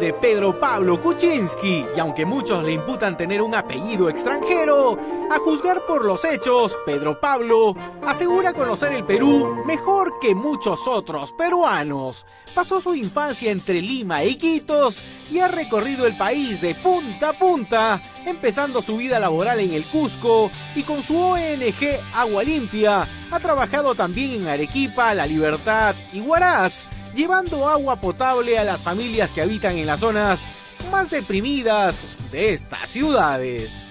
nombre Pedro Pablo Kuczynski, y aunque muchos le imputan tener un apellido extranjero, a juzgar por los hechos, Pedro Pablo asegura conocer el Perú mejor que muchos otros peruanos. Pasó su infancia entre Lima e Iquitos y ha recorrido el país de punta a punta, empezando su vida laboral en el Cusco y con su ONG Agua Limpia ha trabajado también en Arequipa, La Libertad y Huaraz, llevando agua potable a las familias que habitan en las zonas más deprimidas de estas ciudades.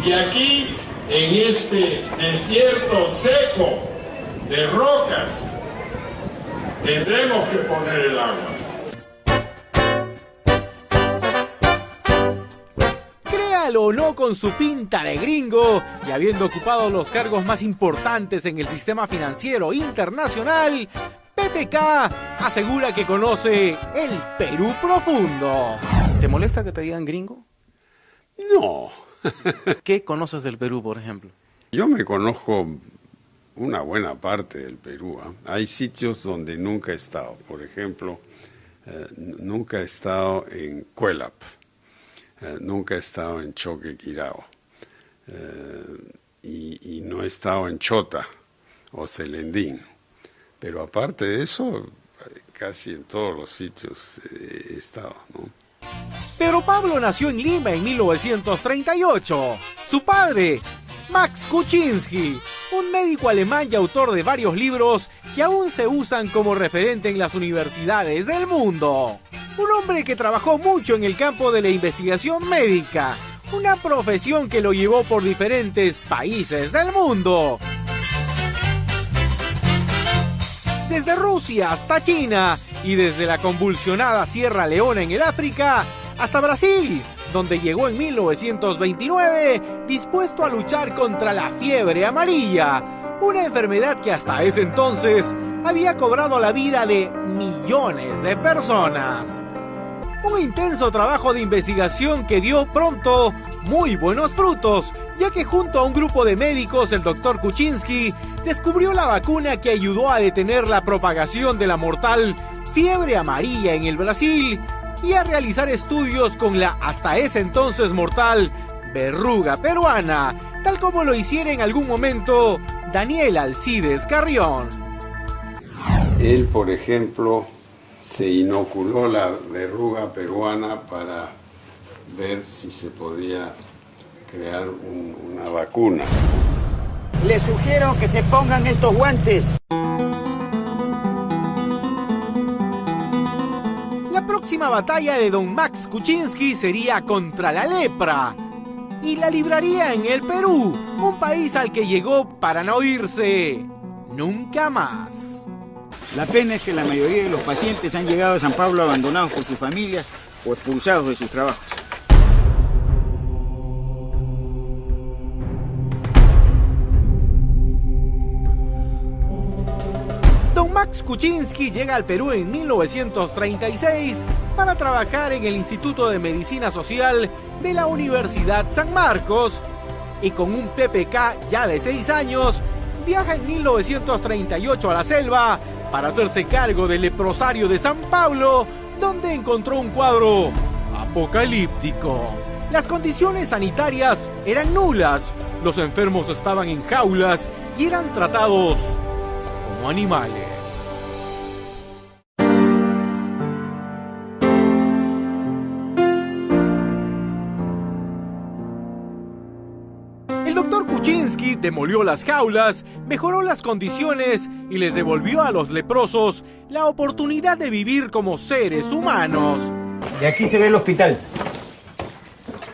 Y aquí, en este desierto seco de rocas, tendremos que poner el agua. Créalo o no, con su pinta de gringo y habiendo ocupado los cargos más importantes en el sistema financiero internacional, PPK asegura que conoce el Perú profundo. ¿Te molesta que te digan gringo? No. ¿Qué conoces del Perú, por ejemplo? Yo me conozco una buena parte del Perú. Hay sitios donde nunca he estado. Por ejemplo, nunca he estado en Cuelap. Nunca he estado en Choquequirao. Y no he estado en Chota o Celendín. Pero aparte de eso, casi en todos los sitios he estado, ¿no? Pedro Pablo nació en Lima en 1938. Su padre, Max Kuczynski, un médico alemán y autor de varios libros que aún se usan como referente en las universidades del mundo. Un hombre que trabajó mucho en el campo de la investigación médica, una profesión que lo llevó por diferentes países del mundo. Desde Rusia hasta China y desde la convulsionada Sierra Leona en el África hasta Brasil, donde llegó en 1929 dispuesto a luchar contra la fiebre amarilla, una enfermedad que hasta ese entonces había cobrado la vida de millones de personas. Un intenso trabajo de investigación que dio pronto muy buenos frutos, ya que junto a un grupo de médicos el Dr. Kuczynski descubrió la vacuna que ayudó a detener la propagación de la mortal fiebre amarilla en el Brasil y a realizar estudios con la hasta ese entonces mortal verruga peruana, tal como lo hiciera en algún momento Daniel Alcides Carrión. Él, por ejemplo, se inoculó la verruga peruana para ver si se podía crear una vacuna. Les sugiero que se pongan estos guantes. La próxima batalla de don Max Kuczynski sería contra la lepra y la libraría en el Perú, un país al que llegó para no irse nunca más. La pena es que la mayoría de los pacientes han llegado a San Pablo abandonados por sus familias o expulsados de sus trabajos. Don Max Kuczynski llega al Perú en 1936 para trabajar en el Instituto de Medicina Social de la Universidad San Marcos y con un PPK ya de 6 años viaja en 1938 a la selva para hacerse cargo del leprosario de San Pablo, donde encontró un cuadro apocalíptico. Las condiciones sanitarias eran nulas, los enfermos estaban en jaulas y eran tratados como animales. El doctor Kuczynski demolió las jaulas, mejoró las condiciones y les devolvió a los leprosos la oportunidad de vivir como seres humanos. De aquí se ve el hospital.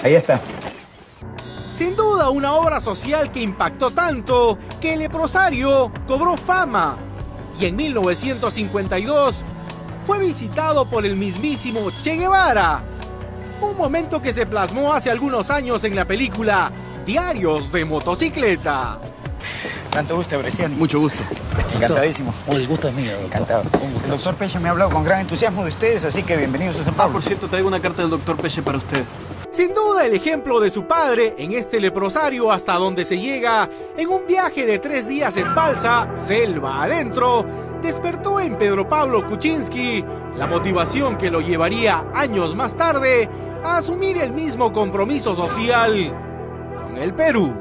Ahí está. Sin duda una obra social que impactó tanto que el leprosario cobró fama y en 1952 fue visitado por el mismísimo Che Guevara. Un momento que se plasmó hace algunos años en la película Diarios de Motocicleta. Tanto gusto, Bresciani. Mucho gusto. Encantadísimo. El gusto es mío, doctor. Encantado. El doctor Peche me ha hablado con gran entusiasmo de ustedes, así que bienvenidos a San Pablo. Por cierto, traigo una carta del doctor Peche para usted. Sin duda el ejemplo de su padre en este leprosario hasta donde se llega en un viaje de 3 días en balsa, selva adentro, despertó en Pedro Pablo Kuczynski la motivación que lo llevaría años más tarde a asumir el mismo compromiso social con el Perú.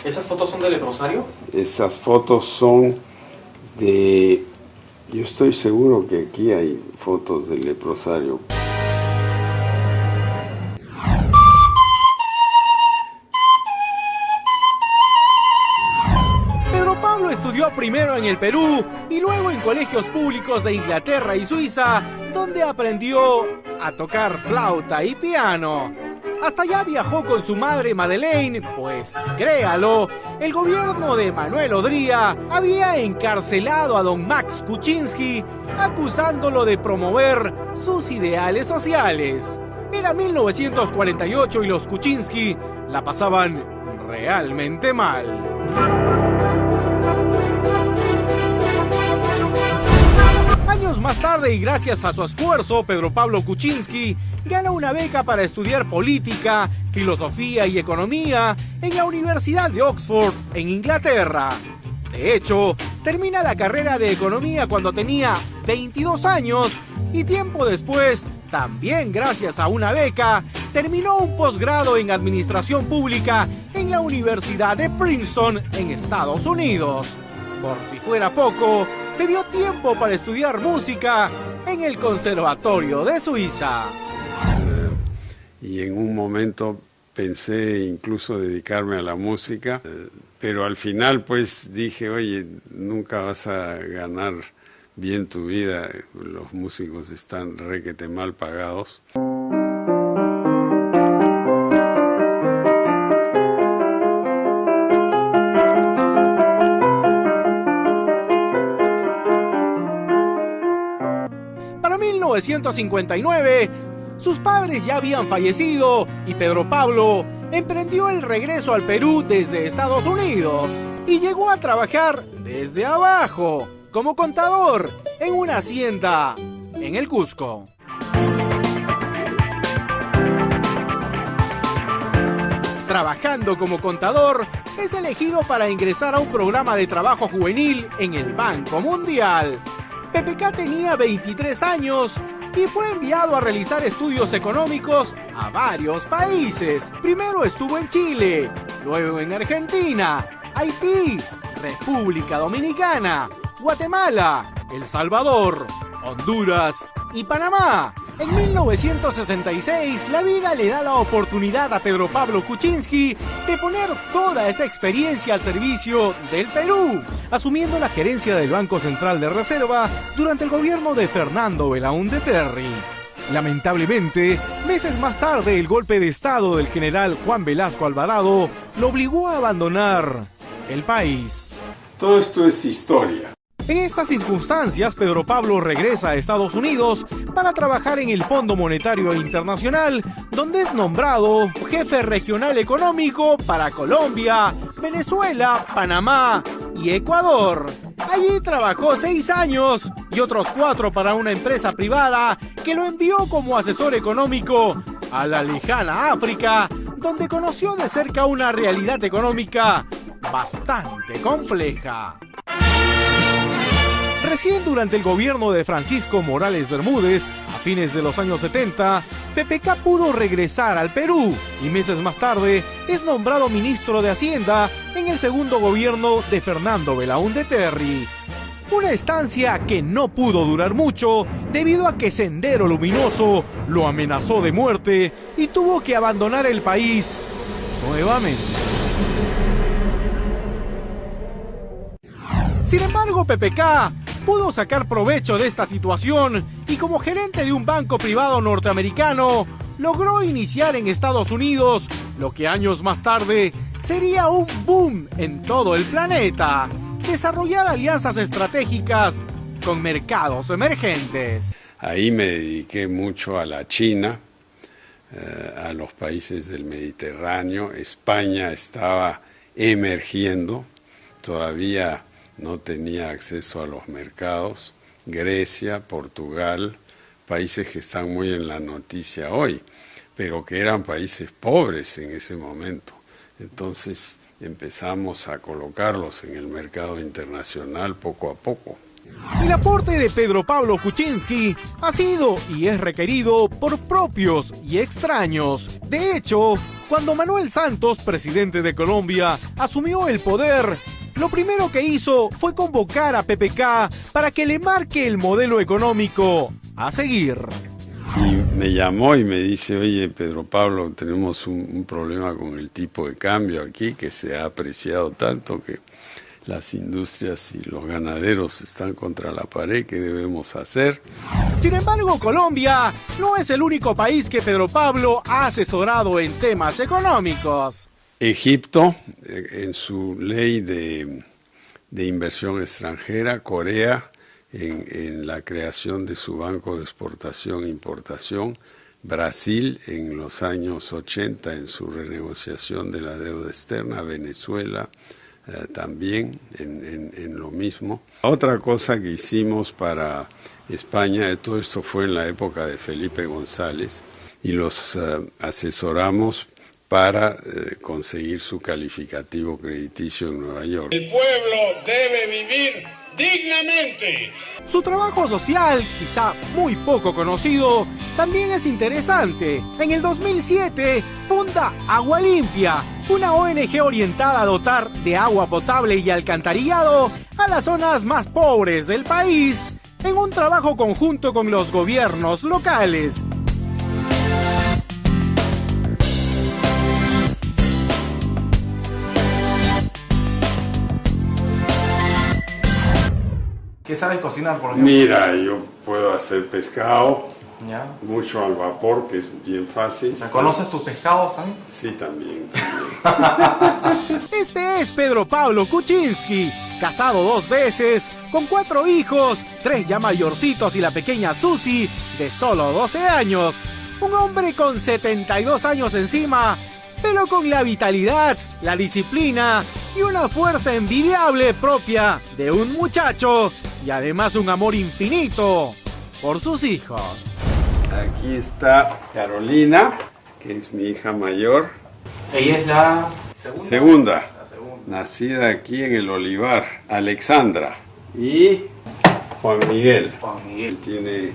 ¿Esas fotos son de leprosario? Esas fotos son de... Yo estoy seguro que aquí hay fotos del leprosario. Estudió primero en el Perú y luego en colegios públicos de Inglaterra y Suiza, donde aprendió a tocar flauta y piano. Hasta allá viajó con su madre Madeleine, pues, créalo, el gobierno de Manuel Odría había encarcelado a don Max Kuczynski, acusándolo de promover sus ideales sociales. Era 1948 y los Kuczynski la pasaban realmente mal. Años más tarde y gracias a su esfuerzo, Pedro Pablo Kuczynski gana una beca para estudiar política, filosofía y economía en la Universidad de Oxford, en Inglaterra. De hecho, termina la carrera de economía cuando tenía 22 años y tiempo después, también gracias a una beca, terminó un posgrado en administración pública en la Universidad de Princeton, en Estados Unidos. Por si fuera poco, se dio tiempo para estudiar música en el Conservatorio de Suiza. Y en un momento pensé incluso dedicarme a la música, pero al final pues dije, oye, nunca vas a ganar bien tu vida, los músicos están requete mal pagados. Para 1959, sus padres ya habían fallecido y Pedro Pablo emprendió el regreso al Perú desde Estados Unidos y llegó a trabajar desde abajo, como contador en una hacienda en el Cusco. Trabajando como contador, es elegido para ingresar a un programa de trabajo juvenil en el Banco Mundial. PPK tenía 23 años y fue enviado a realizar estudios económicos a varios países. Primero estuvo en Chile, luego en Argentina, Haití, República Dominicana, Guatemala, El Salvador, Honduras y Panamá. En 1966, la vida le da la oportunidad a Pedro Pablo Kuczynski de poner toda esa experiencia al servicio del Perú, asumiendo la gerencia del Banco Central de Reserva durante el gobierno de Fernando Belaúnde Terry. Lamentablemente, meses más tarde, el golpe de estado del general Juan Velasco Alvarado lo obligó a abandonar el país. Todo esto es historia. En estas circunstancias, Pedro Pablo regresa a Estados Unidos para trabajar en el Fondo Monetario Internacional, donde es nombrado jefe regional económico para Colombia, Venezuela, Panamá y Ecuador. Allí trabajó 6 años y otros 4 para una empresa privada que lo envió como asesor económico a la lejana África, donde conoció de cerca una realidad económica bastante compleja. Recién durante el gobierno de Francisco Morales Bermúdez, a fines de los años 70, PPK pudo regresar al Perú y meses más tarde es nombrado ministro de Hacienda en el segundo gobierno de Fernando Belaúnde Terry. Una estancia que no pudo durar mucho debido a que Sendero Luminoso lo amenazó de muerte y tuvo que abandonar el país nuevamente. Sin embargo, PPK pudo sacar provecho de esta situación y como gerente de un banco privado norteamericano, logró iniciar en Estados Unidos lo que años más tarde sería un boom en todo el planeta: desarrollar alianzas estratégicas con mercados emergentes. Ahí me dediqué mucho a la China, a los países del Mediterráneo. España estaba emergiendo, todavía no tenía acceso a los mercados. Grecia, Portugal, países que están muy en la noticia hoy, pero que eran países pobres en ese momento. Entonces empezamos a colocarlos en el mercado internacional poco a poco. El aporte de Pedro Pablo Kuczynski ha sido y es requerido por propios y extraños. De hecho, cuando Manuel Santos, presidente de Colombia, asumió el poder, lo primero que hizo fue convocar a PPK para que le marque el modelo económico a seguir. Y me llamó y me dice, oye, Pedro Pablo, tenemos un problema con el tipo de cambio aquí que se ha apreciado tanto que las industrias y los ganaderos están contra la pared. ¿Qué debemos hacer? Sin embargo, Colombia no es el único país que Pedro Pablo ha asesorado en temas económicos. Egipto, en su ley de inversión extranjera, Corea, en la creación de su banco de exportación e importación, Brasil en los años 80 en su renegociación de la deuda externa, Venezuela también en lo mismo. Otra cosa que hicimos para España, todo esto fue en la época de Felipe González, y los asesoramos para conseguir su calificativo crediticio en Nueva York. El pueblo debe vivir dignamente. Su trabajo social, quizá muy poco conocido, también es interesante. En el 2007 funda Agua Limpia, una ONG orientada a dotar de agua potable y alcantarillado a las zonas más pobres del país, en un trabajo conjunto con los gobiernos locales. ¿Qué sabes cocinar, por ejemplo? Mira, yo puedo hacer pescado, ¿Ya? mucho al vapor, que es bien fácil. O sea, ¿conoces tus pescados también? Sí, también. Este es Pedro Pablo Kuczynski, casado 2 veces, con 4 hijos, 3 ya mayorcitos y la pequeña Susi, de solo 12 años. Un hombre con 72 años encima, pero con la vitalidad, la disciplina y una fuerza envidiable propia de un muchacho, y además un amor infinito por sus hijos. Aquí está Carolina, que es mi hija mayor. Ella es la Segunda. La segunda. Nacida aquí en el Olivar. Alexandra. Y Juan Miguel. Juan Miguel. Tiene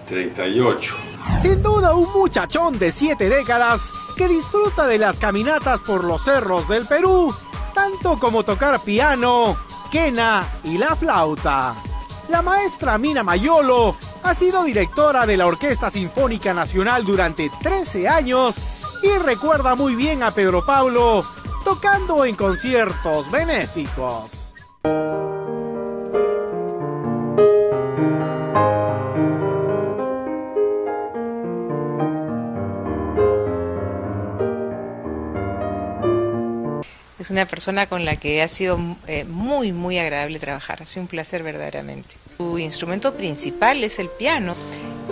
38. Sin duda un muchachón de 7 décadas que disfruta de las caminatas por los cerros del Perú, tanto como tocar piano, quena y la flauta. La maestra Mina Mayolo ha sido directora de la Orquesta Sinfónica Nacional durante 13 años y recuerda muy bien a Pedro Pablo tocando en conciertos benéficos. Es una persona con la que ha sido muy agradable trabajar, ha sido un placer verdaderamente. Su instrumento principal es el piano,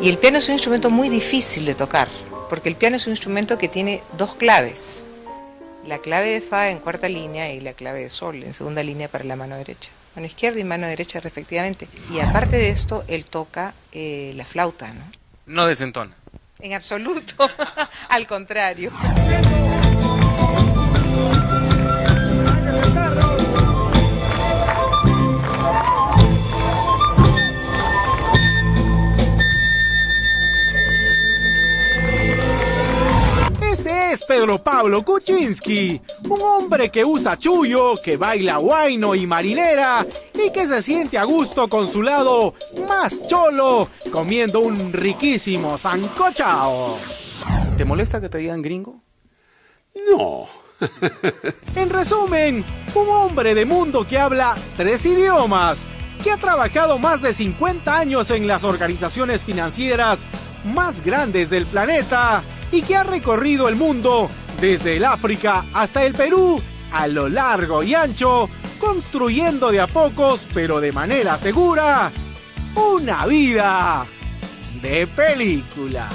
y el piano es un instrumento muy difícil de tocar, porque el piano es un instrumento que tiene 2 claves, la clave de fa en 4ª línea y la clave de sol en 2ª línea para la mano derecha, mano izquierda y mano derecha respectivamente, y aparte de esto él toca la flauta, ¿no? No desentona. En absoluto, al contrario. Este es Pedro Pablo Kuczynski, un hombre que usa chullo, que baila huayno y marinera y que se siente a gusto con su lado más cholo, comiendo un riquísimo sancochao. ¿Te molesta que te digan gringo? No. En resumen, un hombre de mundo que habla 3 idiomas, que ha trabajado más de 50 años en las organizaciones financieras más grandes del planeta y que ha recorrido el mundo desde el África hasta el Perú, a lo largo y ancho, construyendo de a pocos, pero de manera segura, una vida de película.